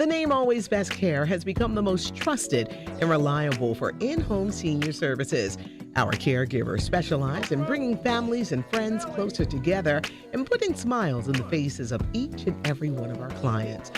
The name Always Best Care has become the most trusted and reliable for in-home senior services. Our caregivers specialize in bringing families and friends closer together and putting smiles in the faces of each and every one of our clients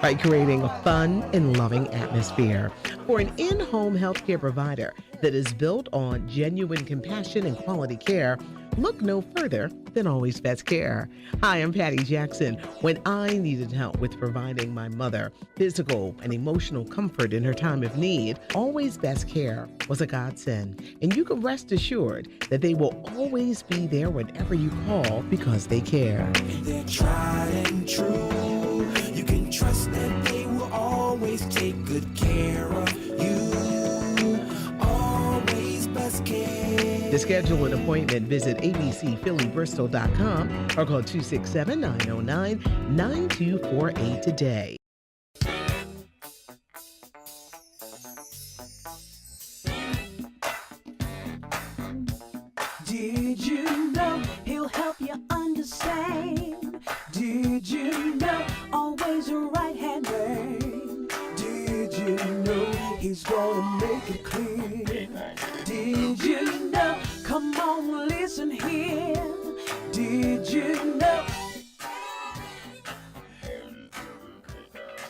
by creating a fun and loving atmosphere. For an in-home healthcare provider that is built on genuine compassion and quality care, look no further than Always Best Care. Hi, I'm Patty Jackson. When I needed help with providing my mother physical and emotional comfort in her time of need, Always Best Care was a godsend. And you can rest assured that they will always be there whenever you call because they care. They're tried and true. You can trust that they will always take good care of you. Always Best Care. To schedule an appointment, visit abcphillybristol.com or call 267-909-9248 today. Did you know he'll help you understand? Did you know always a right-hand man? Did you know he's gonna make it clear? Did you know? Come on, listen here. Did you know?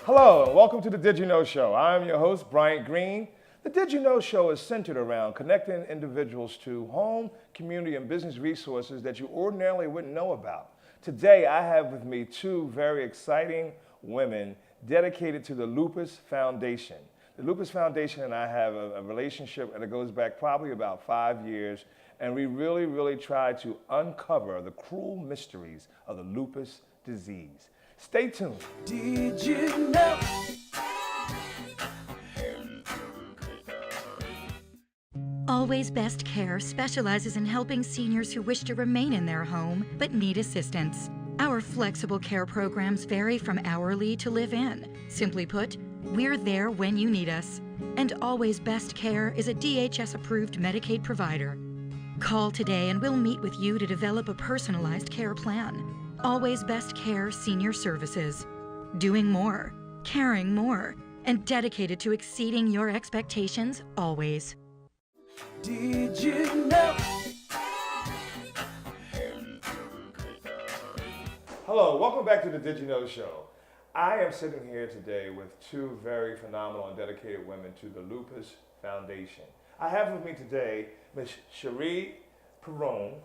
Hello, and welcome to the Did You Know Show. I'm your host, Bryant Green. The Did You Know Show is centered around connecting individuals to home, community, and business resources that you ordinarily wouldn't know about. Today, I have with me two very exciting women dedicated to the Lupus Foundation. The Lupus Foundation and I have a relationship that goes back probably about 5 years, and we really try to uncover the cruel mysteries of the lupus disease. Stay tuned. Did you know? Always Best Care specializes in helping seniors who wish to remain in their home but need assistance. Our flexible care programs vary from hourly to live-in. Simply put, we're there when you need us. And Always Best Care is a DHS-approved Medicaid provider. Call today and we'll meet with you to develop a personalized care plan. Always Best Care Senior Services. Doing more, caring more, and dedicated to exceeding your expectations always. Did you know? Hello, welcome back to the Did You Know Show. I am sitting here today with two very phenomenal and dedicated women to the Lupus Foundation. I have with me today Ms. Cherie Perron,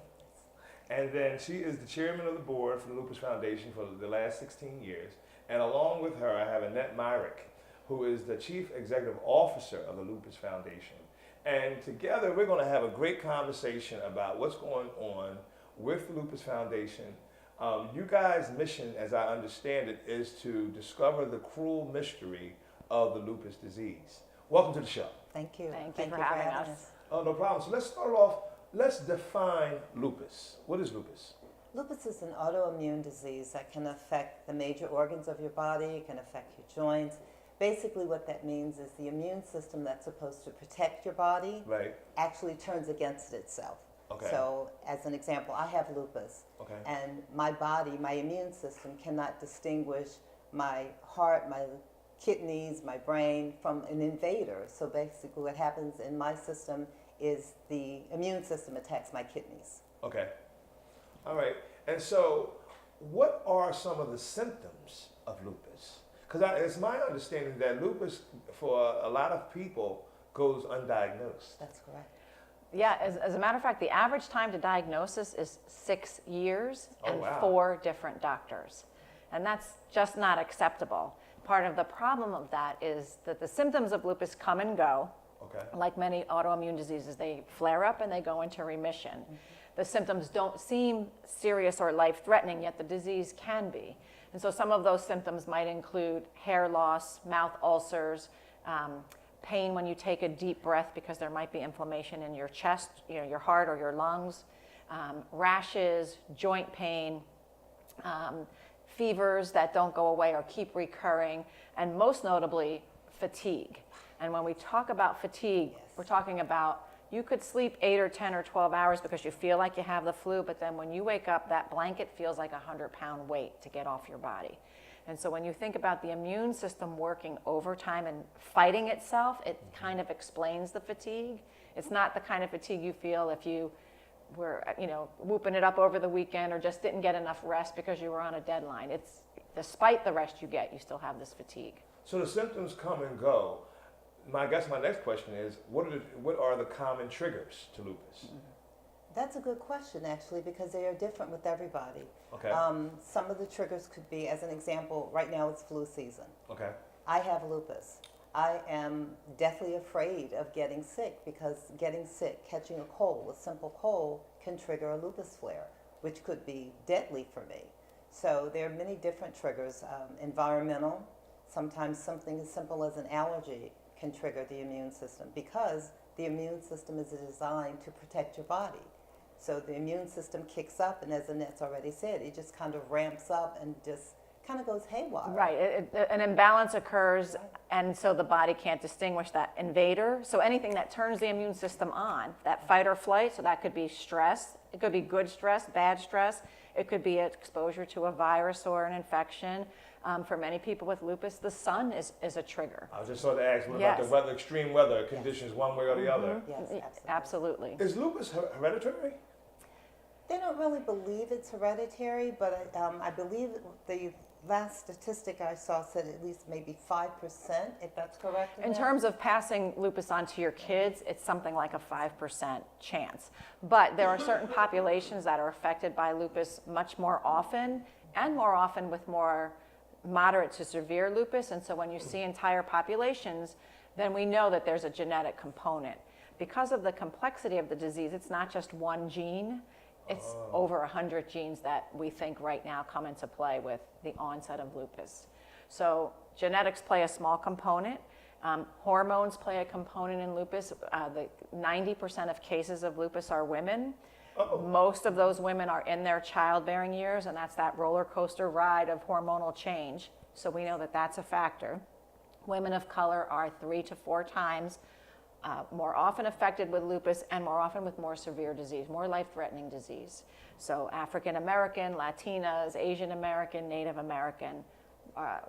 and then she is the chairman of the board for the Lupus Foundation for the last 16 years. And along with her, I have Annette Myrick, who is the chief executive officer of the Lupus Foundation. And together, we're going to have a great conversation about what's going on with the Lupus Foundation. You guys' mission, as I understand it, is to discover the cruel mystery of the lupus disease. Welcome to the show. Thank you. Thank you for having us. Oh, no problem. So let's start off, let's define lupus. What is lupus? Lupus is an autoimmune disease that can affect the major organs of your body, it can affect your joints. Basically what that means is the immune system that's supposed to protect your body actually turns against itself. Okay. So as an example, I have lupus, and my body, my immune system cannot distinguish my heart, my kidneys, my brain from an invader. So basically what happens in my system is the immune system attacks my kidneys. Okay. All right. And so what are some of the symptoms of lupus? Because it's my understanding that lupus, for a lot of people, goes undiagnosed. That's correct. Yeah, as a matter of fact, the average time to diagnosis is 6 years and 4 different doctors. And that's just not acceptable. Part of the problem of that is that the symptoms of lupus come and go. Like many autoimmune diseases, they flare up and they go into remission. The symptoms don't seem serious or life-threatening, yet the disease can be. And so some of those symptoms might include hair loss, mouth ulcers, pain when you take a deep breath because there might be inflammation in your chest, your heart or your lungs, rashes, joint pain, fevers that don't go away or keep recurring, and most notably, fatigue. And when we talk about fatigue, we're talking about you could sleep 8 or 10 or 12 hours because you feel like you have the flu, but then when you wake up, that blanket feels like a 100-pound weight to get off your body. And so when you think about the immune system working overtime and fighting itself, it kind of explains the fatigue. It's not the kind of fatigue you feel if you were, whooping it up over the weekend or just didn't get enough rest because you were on a deadline. It's despite the rest you get, you still have this fatigue. So the symptoms come and go. I guess my next question is, what are the common triggers to lupus? That's a good question, actually, because they are different with everybody. Okay. Some of the triggers could be, as an example, right now it's flu season. Okay. I have lupus. I am deathly afraid of getting sick because getting sick, catching a cold, a simple cold, can trigger a lupus flare, which could be deadly for me. So there are many different triggers. Environmental, sometimes something as simple as an allergy can trigger the immune system because the immune system is designed to protect your body. So the immune system kicks up, and as Annette's already said, it just kind of ramps up and just kind of goes haywire. Right, an imbalance occurs, and so the body can't distinguish that invader. So anything that turns the immune system on, that fight or flight, so that could be stress, it could be good stress, bad stress, it could be exposure to a virus or an infection. For many people with lupus, the sun is a trigger. I was just sort of asking, what Yes. about the weather, extreme weather conditions, one way or the other? Yes, Absolutely. Is lupus hereditary? They don't really believe it's hereditary, but I believe the last statistic I saw said at least maybe 5%, if that's correct. In terms of passing lupus on to your kids, it's something like a 5% chance. But there are certain populations that are affected by lupus much more often, and more often with more moderate to severe lupus. And so when you see entire populations, then we know that there's a genetic component. Because of the complexity of the disease, it's not just one gene. It's over 100 genes that we think right now come into play with the onset of lupus. So genetics play a small component. Hormones play a component in lupus. 90% of cases of lupus are women. Most of those women are in their childbearing years, and that's that roller coaster ride of hormonal change. So we know that that's a factor. Women of color are 3 to 4 times more often affected with lupus and more often with more severe disease, more life-threatening disease. So African American, Latinas, Asian American, Native American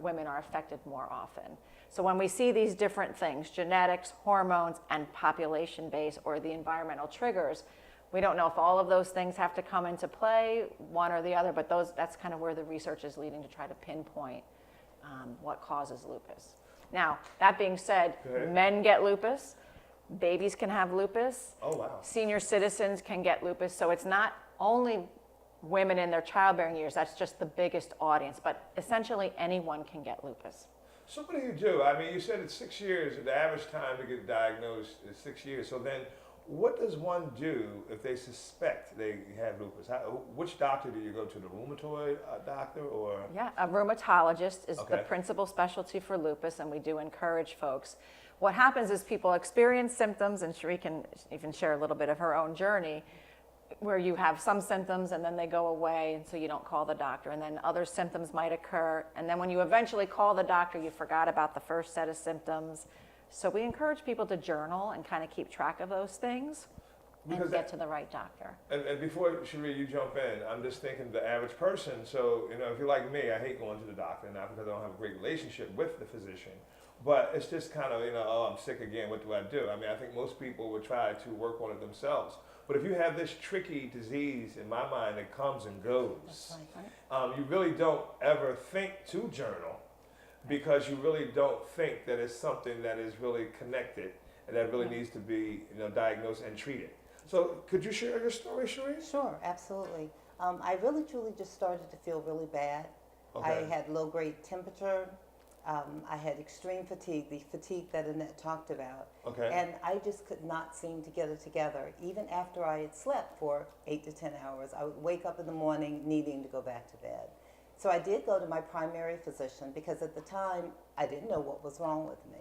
women are affected more often. So when we see these different things, genetics, hormones, and population-based or the environmental triggers, we don't know if all of those things have to come into play, one or the other, but that's kind of where the research is leading to try to pinpoint what causes lupus. Now, that being said, men get lupus. Babies can have lupus. Oh, wow. Senior citizens can get lupus. So it's not only women in their childbearing years, that's just the biggest audience, but essentially anyone can get lupus. So what do you do? I mean, you said it's 6 years, the average time to get diagnosed is 6 years. So then what does one do if they suspect they have lupus? Which doctor do you go to, the rheumatoid doctor or? Yeah, a rheumatologist is the principal specialty for lupus, and we do encourage folks. What happens is people experience symptoms, and Cherie can even share a little bit of her own journey, where you have some symptoms and then they go away, and so you don't call the doctor, and then other symptoms might occur, and then when you eventually call the doctor, you forgot about the first set of symptoms. So we encourage people to journal and kind of keep track of those things and get to the right doctor. And before, Cherie, you jump in, I'm just thinking the average person, so if you're like me, I hate going to the doctor, not because I don't have a great relationship with the physician, but it's just kind of, oh, I'm sick again, what do I do? I mean, I think most people would try to work on it themselves. But if you have this tricky disease, in my mind, that comes and goes, you really don't ever think to journal because you really don't think that it's something that is really connected and that really needs to be diagnosed and treated. So could you share your story, Cherie? Sure, absolutely. I really truly just started to feel really bad. I had low-grade temperature. I had extreme fatigue, the fatigue that Annette talked about. And I just could not seem to get it together. Even after I had slept for 8 to 10 hours, I would wake up in the morning needing to go back to bed. So I did go to my primary physician because at the time I didn't know what was wrong with me.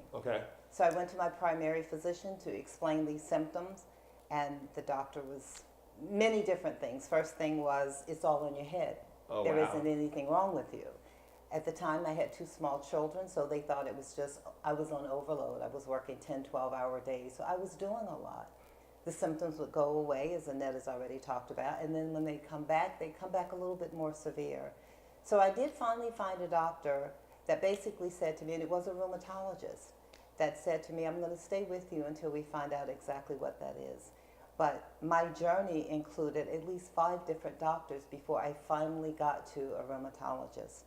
So I went to my primary physician to explain these symptoms, and the doctor was many different things. First thing was, it's all in your head. There isn't anything wrong with you. At the time, I had 2 small children, so they thought it was just, I was on overload. I was working 10, 12-hour days, so I was doing a lot. The symptoms would go away, as Annette has already talked about, and then when they come back a little bit more severe. So I did finally find a doctor that basically said to me, and it was a rheumatologist, that said to me, I'm going to stay with you until we find out exactly what that is. But my journey included at least 5 different doctors before I finally got to a rheumatologist.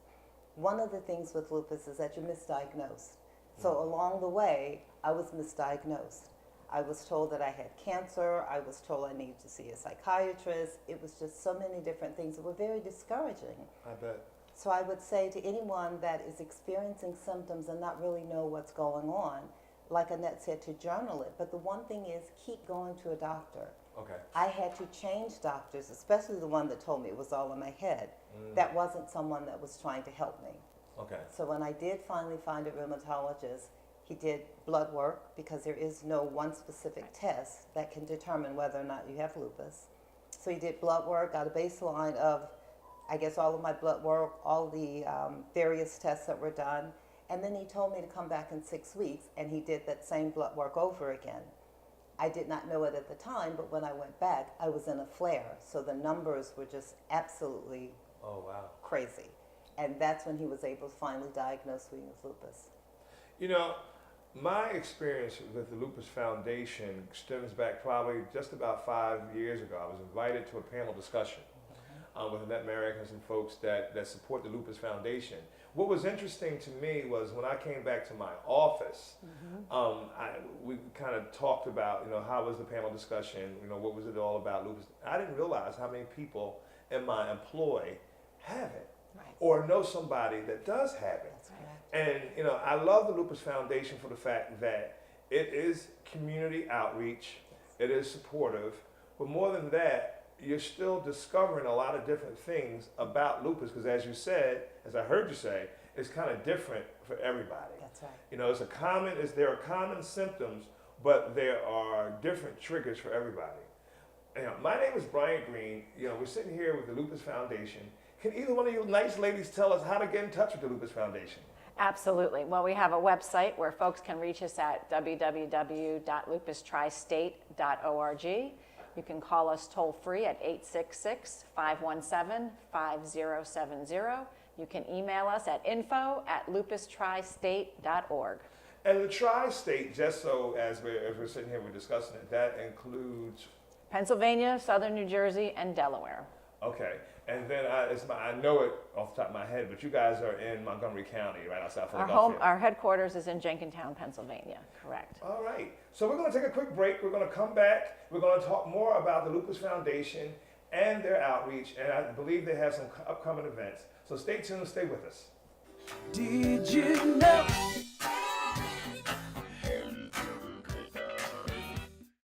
One of the things with lupus is that you're misdiagnosed. So along the way, I was misdiagnosed. I was told that I had cancer. I was told I needed to see a psychiatrist. It was just so many different things that were very discouraging. I bet. So I would say to anyone that is experiencing symptoms and not really know what's going on, like Annette said, to journal it. But the one thing is, keep going to a doctor. Okay. I had to change doctors, especially the one that told me it was all in my head. That wasn't someone that was trying to help me. Okay. So when I did finally find a rheumatologist, he did blood work because there is no one specific test that can determine whether or not you have lupus. So he did blood work, got a baseline of, I guess, all of my blood work, all the various tests that were done. And then he told me to come back in 6 weeks, and he did that same blood work over again. I did not know it at the time, but when I went back, I was in a flare. So the numbers were just absolutely crazy. And that's when he was able to finally diagnose me with lupus. You know, my experience with the Lupus Foundation stems back probably just about 5 years ago. I was invited to a panel discussion with Annette Merrick and some folks that support the Lupus Foundation. What was interesting to me was when I came back to my office, we kind of talked about, you know, how was the panel discussion, you know, what was it all about lupus. I didn't realize how many people in my employ have it. Right. Or know somebody that does have it. That's correct. And you know, I love the Lupus Foundation for the fact that it is community outreach, it is supportive, but more than that, you're still discovering a lot of different things about lupus, because as you said, as I heard you say, it's kind of different for everybody. That's right. You know, there are common symptoms, but there are different triggers for everybody. You know, my name is Brian Green. You know, we're sitting here with the Lupus Foundation. Can either one of you nice ladies tell us how to get in touch with the Lupus Foundation? Absolutely. Well, we have a website where folks can reach us at www.lupustristate.org. You can call us toll free at 866-517-5070. You can email us at info@lupustristate.org. And the Tri-State, just so as we're sitting here, we're discussing it, that includes Pennsylvania, Southern New Jersey, and Delaware. Okay. And then I know it off the top of my head, but you guys are in Montgomery County, right outside Philadelphia. Our headquarters is in Jenkintown, Pennsylvania, correct. All right. So we're going to take a quick break. We're going to come back. We're going to talk more about the Lupus Foundation and their outreach, and I believe they have some upcoming events. So stay tuned, stay with us. Did you know?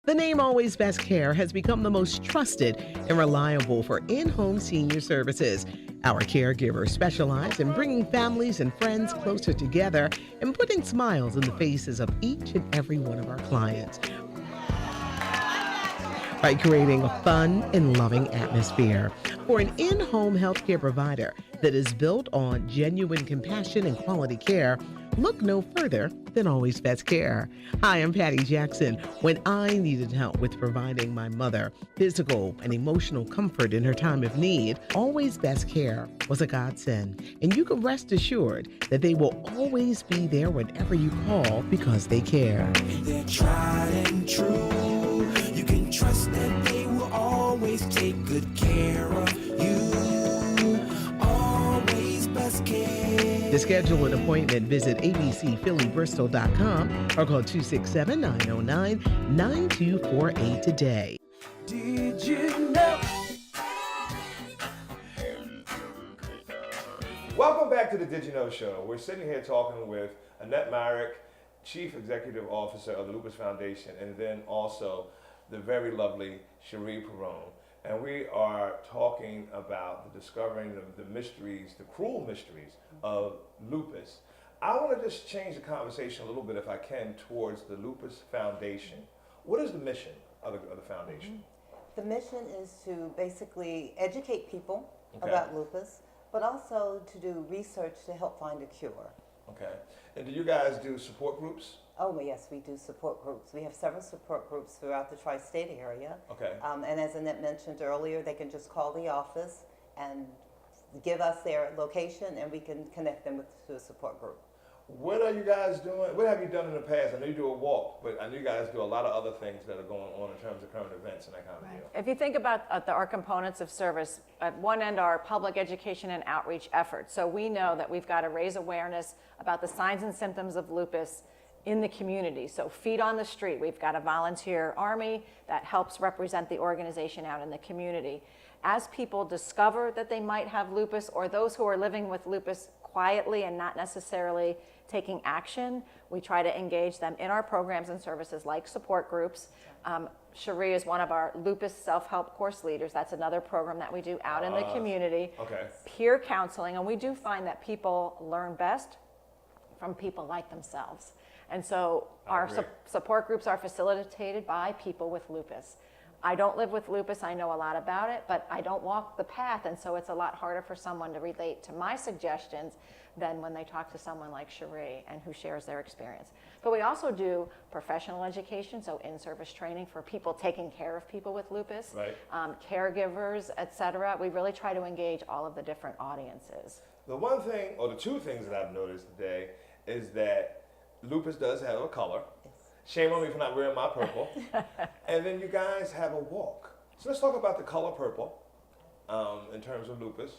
The name Always Best Care has become the most trusted and reliable for in-home senior services. Our caregivers specialize in bringing families and friends closer together and putting smiles in the faces of each and every one of our clients by creating a fun and loving atmosphere. For an in-home healthcare provider that is built on genuine compassion and quality care, look no further than Always Best Care. Hi, I'm Patty Jackson. When I needed help with providing my mother physical and emotional comfort in her time of need, Always Best Care was a godsend. And you can rest assured that they will always be there whenever you call because they care. They're tried and true. You can trust that they will always take good care of you. Always Best Care. To schedule an appointment, visit abcphillybristol.com or call 267-909-9248 today. Did you know? Welcome back to the Did You Know Show. We're sitting here talking with Annette Myrick, Chief Executive Officer of the Lupus Foundation, and then also the very lovely Cherie Perrone. And we are talking about the discovering of the mysteries, the cruel mysteries of lupus. I want to just change the conversation a little bit, if I can, towards the Lupus Foundation. What is the mission of the foundation? The mission is to basically educate people about lupus, but also to do research to help find a cure. Okay. And do you guys do support groups? Oh, yes, we do support groups. We have several support groups throughout the tri-state area. Okay. And as Annette mentioned earlier, they can just call the office and give us their location and we can connect them to a support group. What are you guys doing? What have you done in the past? I know you do a walk, but I know you guys do a lot of other things that are going on in terms of current events and that kind of deal. If you think about our components of service, at one end are public education and outreach efforts. So we know that we've got to raise awareness about the signs and symptoms of lupus in the community. So feet on the street, we've got a volunteer army that helps represent the organization out in the community. As people discover that they might have lupus, or those who are living with lupus quietly and not necessarily taking action, we try to engage them in our programs and services like support groups. Cherie is one of our lupus self-help course leaders. That's another program that we do out in the community. Okay. Peer counseling, and we do find that people learn best from people like themselves. And so our support groups are facilitated by people with lupus. I don't live with lupus, I know a lot about it, but I don't walk the path, and so it's a lot harder for someone to relate to my suggestions than when they talk to someone like Cherie and who shares their experience. But we also do professional education, so in-service training for people taking care of people with lupus, right. Caregivers, etc. We really try to engage all of the different audiences. The one thing, or the two things that I've noticed today is that lupus does have a color. Shame on me for not wearing my purple. And then you guys have a walk. So let's talk about the color purple in terms of lupus.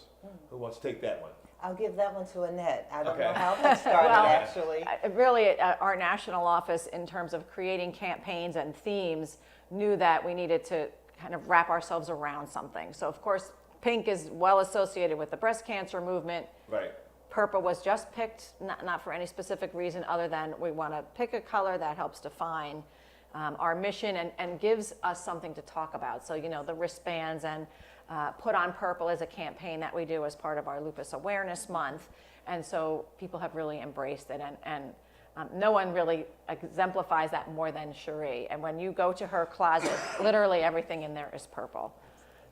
Who wants to take that one? I'll give that one to Annette. I don't Okay. know how that started, actually. Really, our national office, in terms of creating campaigns and themes, knew that we needed to kind of wrap ourselves around something. So, of course, pink is well associated with the breast cancer movement. Right. Purple was just picked, not for any specific reason other than we want to pick a color that helps define our mission and gives us something to talk about. So, you know, the wristbands and Put on Purple is a campaign that we do as part of our Lupus Awareness Month. And so people have really embraced it. And no one really exemplifies that more than Cherie. And when you go to her closet, literally everything in there is purple.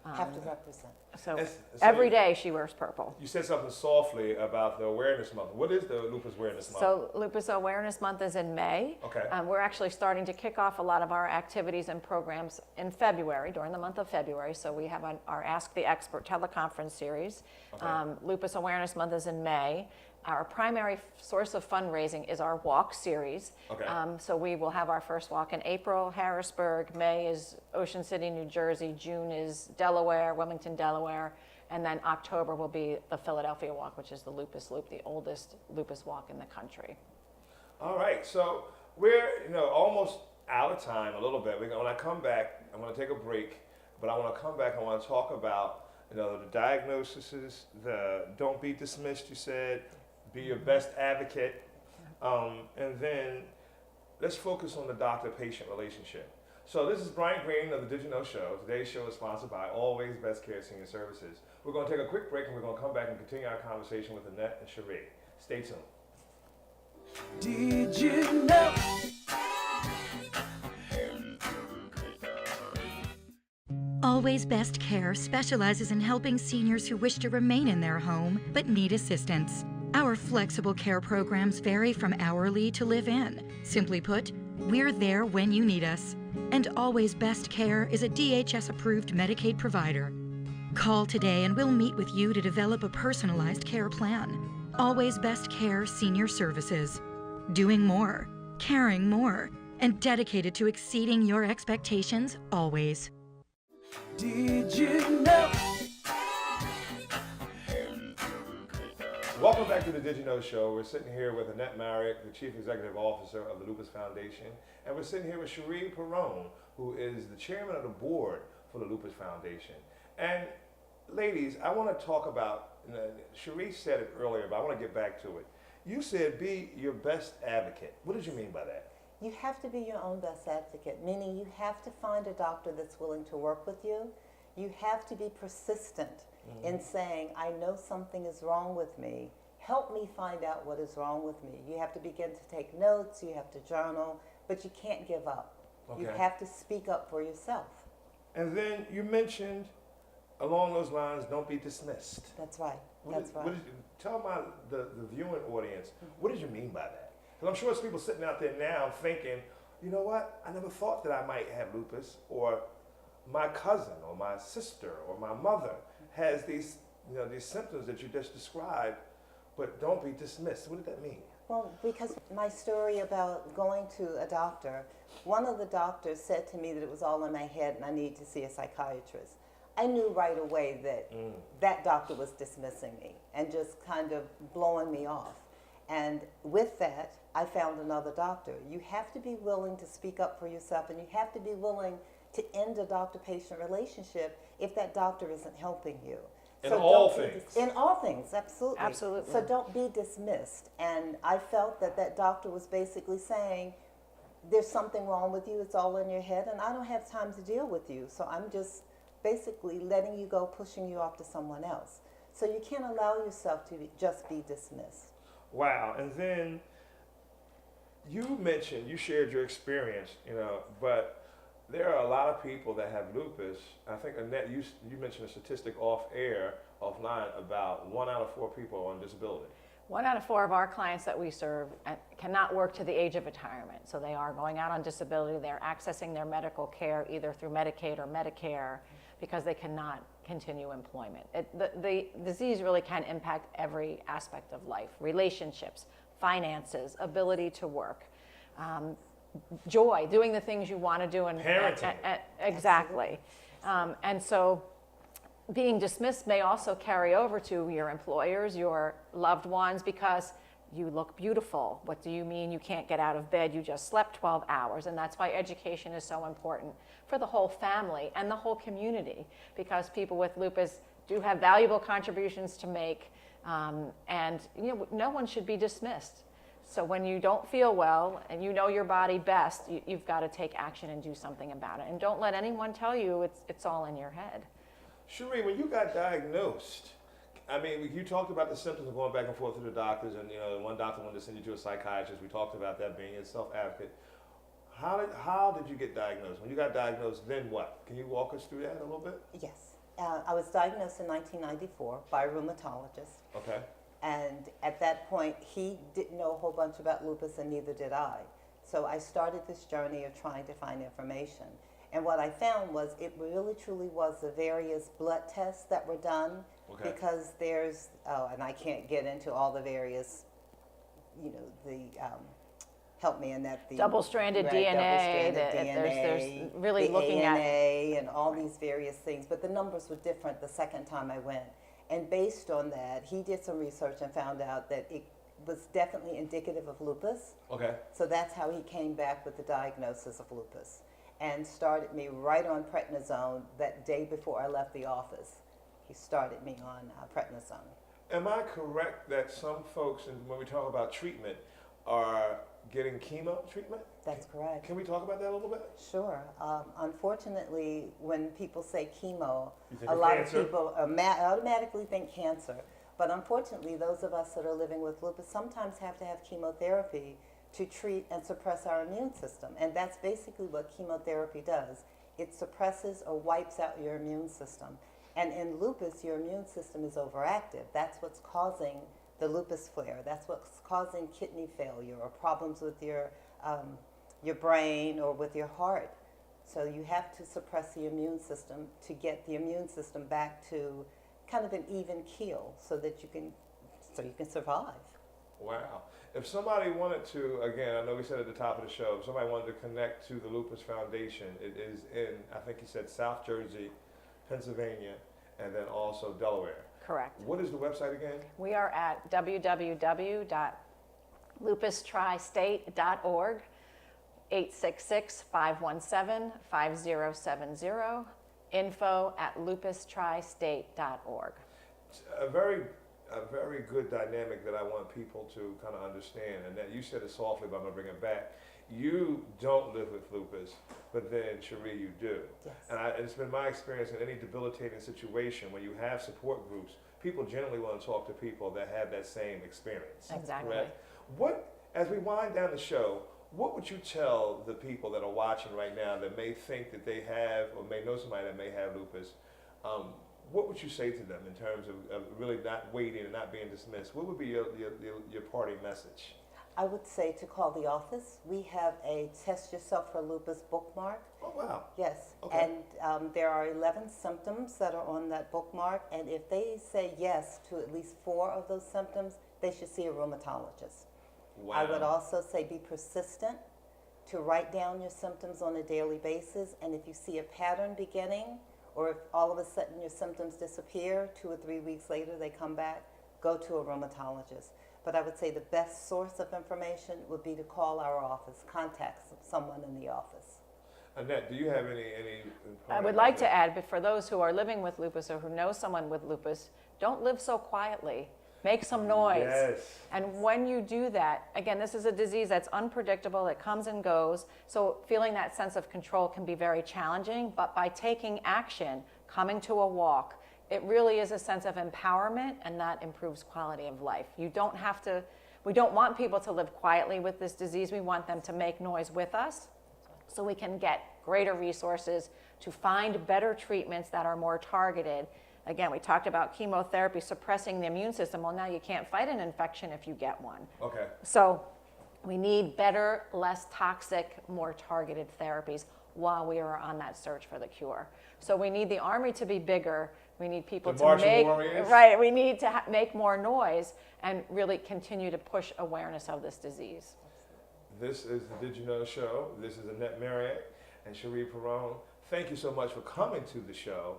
Have to represent. So every day she wears purple. You said something softly about the awareness month. What is the Lupus Awareness Month? So Lupus Awareness Month is in May. Okay. We're actually starting to kick off a lot of our activities and programs in February, during the month of February. So we have our Ask the Expert teleconference series. Okay. Lupus Awareness Month is in May. Our primary source of fundraising is our walk series. Okay. So we will have our first walk in April, Harrisburg. May is Ocean City, New Jersey. June is Delaware, Wilmington, Delaware. And then October will be the Philadelphia Walk, which is the Lupus Loop, the oldest lupus walk in the country. All right, so we're almost out of time a little bit. When I come back, I'm going to take a break, but I want to come back. I want to talk about the diagnoses, the don't be dismissed. You said. Be your best advocate, and then let's focus on the doctor-patient relationship. So this is Brian Green of the Did You Know Show. Today's show is sponsored by Always Best Care Senior Services. We're going to take a quick break and we're going to come back and continue our conversation with Annette and Cherie. Stay tuned. Did you know? Always Best Care specializes in helping seniors who wish to remain in their home but need assistance. Our flexible care programs vary from hourly to live-in. Simply put, we're there when you need us. And Always Best Care is a DHS-approved Medicaid provider. Call today and we'll meet with you to develop a personalized care plan. Always Best Care Senior Services. Doing more, caring more, and dedicated to exceeding your expectations always. Did you know? Welcome back to the Did You Know Show. We're sitting here with Annette Marriott, the Chief Executive Officer of the Lupus Foundation, and we're sitting here with Cherie Perrone, who is the Chairman of the Board for the Lupus Foundation. And ladies, I want to talk about, Cherie said it earlier, but I want to get back to it. You said be your best advocate. What did you mean by that? You have to be your own best advocate, meaning you have to find a doctor that's willing to work with you. You have to be persistent in saying, I know something is wrong with me. Help me find out what is wrong with me. You have to begin to take notes, you have to journal, but you can't give up. Okay. You have to speak up for yourself. And then you mentioned, along those lines, don't be dismissed. That's right. Tell the viewing audience, what did you mean by that? Because I'm sure there's people sitting out there now thinking, you know what, I never thought that I might have lupus, or my cousin or my sister or my mother has these these symptoms that you just described, but don't be dismissed. What did that mean? Well, because my story about going to a doctor, one of the doctors said to me that it was all in my head and I needed to see a psychiatrist. I knew right away that that doctor was dismissing me and just kind of blowing me off. And with that, I found another doctor. You have to be willing to speak up for yourself, and you have to be willing to end a doctor-patient relationship if that doctor isn't helping you. In all things. In all things, absolutely. Absolutely. So don't be dismissed. And I felt that that doctor was basically saying, there's something wrong with you, it's all in your head, and I don't have time to deal with you. So I'm just basically letting you go, pushing you off to someone else. So you can't allow yourself to just be dismissed. Wow. And then you mentioned, you shared your experience, but there are a lot of people that have lupus. I think, Annette, you mentioned a statistic offline, about 1 out of 4 people are on disability. 1 out of 4 of our clients that we serve cannot work to the age of retirement. So they are going out on disability. They're accessing their medical care either through Medicaid or Medicare because they cannot continue employment. The disease really can impact every aspect of life: relationships, finances, ability to work, joy, doing the things you want to do. And parenting. Exactly. And so being dismissed may also carry over to your employers, your loved ones, because you look beautiful. What do you mean you can't get out of bed? You just slept 12 hours. And that's why education is so important for the whole family and the whole community, because people with lupus do have valuable contributions to make, and no one should be dismissed. So when you don't feel well and you know your body best, you've got to take action and do something about it. And don't let anyone tell you it's all in your head. Cherie, when you got diagnosed, I mean, you talked about the symptoms of going back and forth to the doctors, and one doctor wanted to send you to a psychiatrist. We talked about that being a self-advocate. How did you get diagnosed? When you got diagnosed, then what? Can you walk us through that a little bit? Yes. I was diagnosed in 1994 by a rheumatologist. Okay. And at that point, he didn't know a whole bunch about lupus, and neither did I. So I started this journey of trying to find information. And what I found was it really truly was the various blood tests that were done. Okay. Because there's, and I can't get into all the various, help me in that. Double-stranded DNA, there's really the looking ANA, at. and all these various things. But the numbers were different the second time I went. And based on that, he did some research and found out that it was definitely indicative of lupus. Okay. So that's how he came back with the diagnosis of lupus and started me right on prednisone that day before I left the office. He started me on prednisone. Am I correct that some folks, and when we talk about treatment, are getting chemo treatment? That's correct. Can we talk about that a little bit? Sure. Unfortunately, when people say chemo, a lot cancer? of people automatically think cancer. But unfortunately, those of us that are living with lupus sometimes have to have chemotherapy to treat and suppress our immune system. And that's basically what chemotherapy does. It suppresses or wipes out your immune system. And in lupus, your immune system is overactive. That's what's causing the lupus flare. That's what's causing kidney failure or problems with your brain or with your heart. So you have to suppress the immune system to get the immune system back to kind of an even keel so that you can survive. Wow. If somebody wanted to, again, I know we said at the top of the show, if somebody wanted to connect to the Lupus Foundation, it is in, I think you said South Jersey, Pennsylvania, and then also Delaware. Correct. What is the website again? We are at www.lupustristate.org, 866-517-5070, info@lupustristate.org. A very good dynamic that I want people to kind of understand, and that you said it softly, but I'm going to bring it back. You don't live with lupus, but then, Cherie, you do. Yes. And it's been my experience in any debilitating situation when you have support groups, people generally want to talk to people that have that same experience. Exactly. Correct? As we wind down the show, what would you tell the people that are watching right now that may think that they have, or may know somebody that may have lupus? What would you say to them in terms of really not waiting and not being dismissed? What would be your parting message? I would say to call the office. We have a Test Yourself for Lupus bookmark. Oh, wow. Yes, Okay. and there are 11 symptoms that are on that bookmark, and if they say yes to at least 4 of those symptoms, they should see a rheumatologist. Wow. I would also say be persistent, to write down your symptoms on a daily basis, and if you see a pattern beginning, or if all of a sudden your symptoms disappear, 2 or 3 weeks later they come back, go to a rheumatologist. But I would say the best source of information would be to call our office, contact someone in the office. Annette, do you have any I would like to add, but for those who are living with lupus or who know someone with lupus, don't live so quietly. Make some noise. Yes. And when you do that, again, this is a disease that's unpredictable, it comes and goes, so feeling that sense of control can be very challenging, but by taking action, coming to a walk, it really is a sense of empowerment, and that improves quality of life. You don't have to, we don't want people to live quietly with this disease, we want them to make noise with us, so we can get greater resources to find better treatments that are more targeted. Again, we talked about chemotherapy suppressing the immune system. Well, now you can't fight an infection if you get one. Okay. So we need better, less toxic, more targeted therapies while we are on that search for the cure. So we need the army to be bigger. We need people to make, right, we need to make more noise and really continue to push awareness of this disease. This is the Did You Know show. This is Annette Marriott and Cherie Perrone. Thank you so much for coming to the show.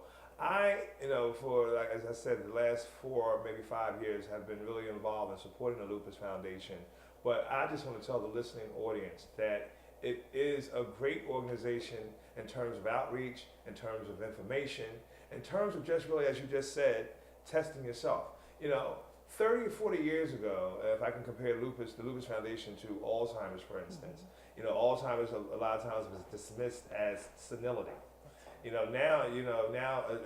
For, like, as I said, the last 4, maybe 5 years have been really involved in supporting the Lupus Foundation. But I just want to tell the listening audience that it is a great organization in terms of outreach, in terms of information, in terms of just really, as you just said, testing yourself. 30 or 40 years ago, if I can compare the Lupus Foundation to Alzheimer's, for instance, Alzheimer's a lot of times was dismissed as senility. Now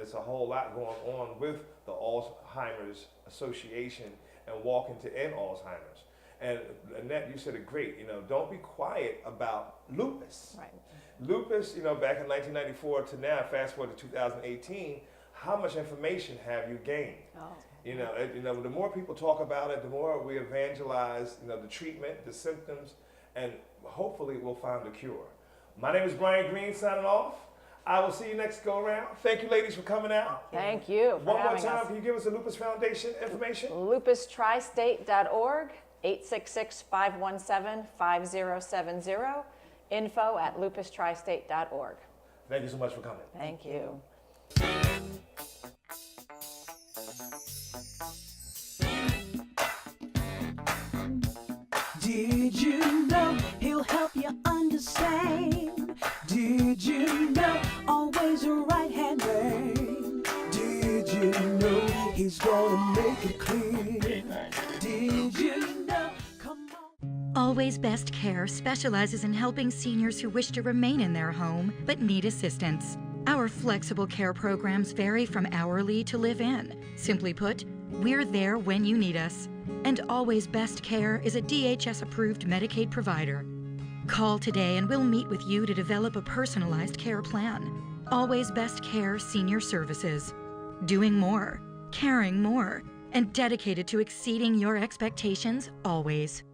it's a whole lot going on with the Alzheimer's Association and walking to end Alzheimer's. And Annette, you said it great, don't be quiet about lupus. Right. Lupus, back in 1994 to now, fast forward to 2018, how much information have you gained? Oh. The more people talk about it, the more we evangelize, the treatment, the symptoms, and hopefully we'll find a cure. My name is Brian Green, signing off. I will see you next go around. Thank you, ladies, for coming out. Thank you for One more having time, us. can you give us the Lupus Foundation information? LupusTriState.org, 866-517-5070, info@LupusTriState.org. Thank you so much for coming. Thank you. Did you know he'll help you understand? Did you know always a right-hand man? Did you know he's gonna make it clear? Did you know? Come on. Always Best Care specializes in helping seniors who wish to remain in their home but need assistance. Our flexible care programs vary from hourly to live-in. Simply put, we're there when you need us. And Always Best Care is a DHS-approved Medicaid provider. Call today and we'll meet with you to develop a personalized care plan. Always Best Care Senior Services. Doing more, caring more, and dedicated to exceeding your expectations always.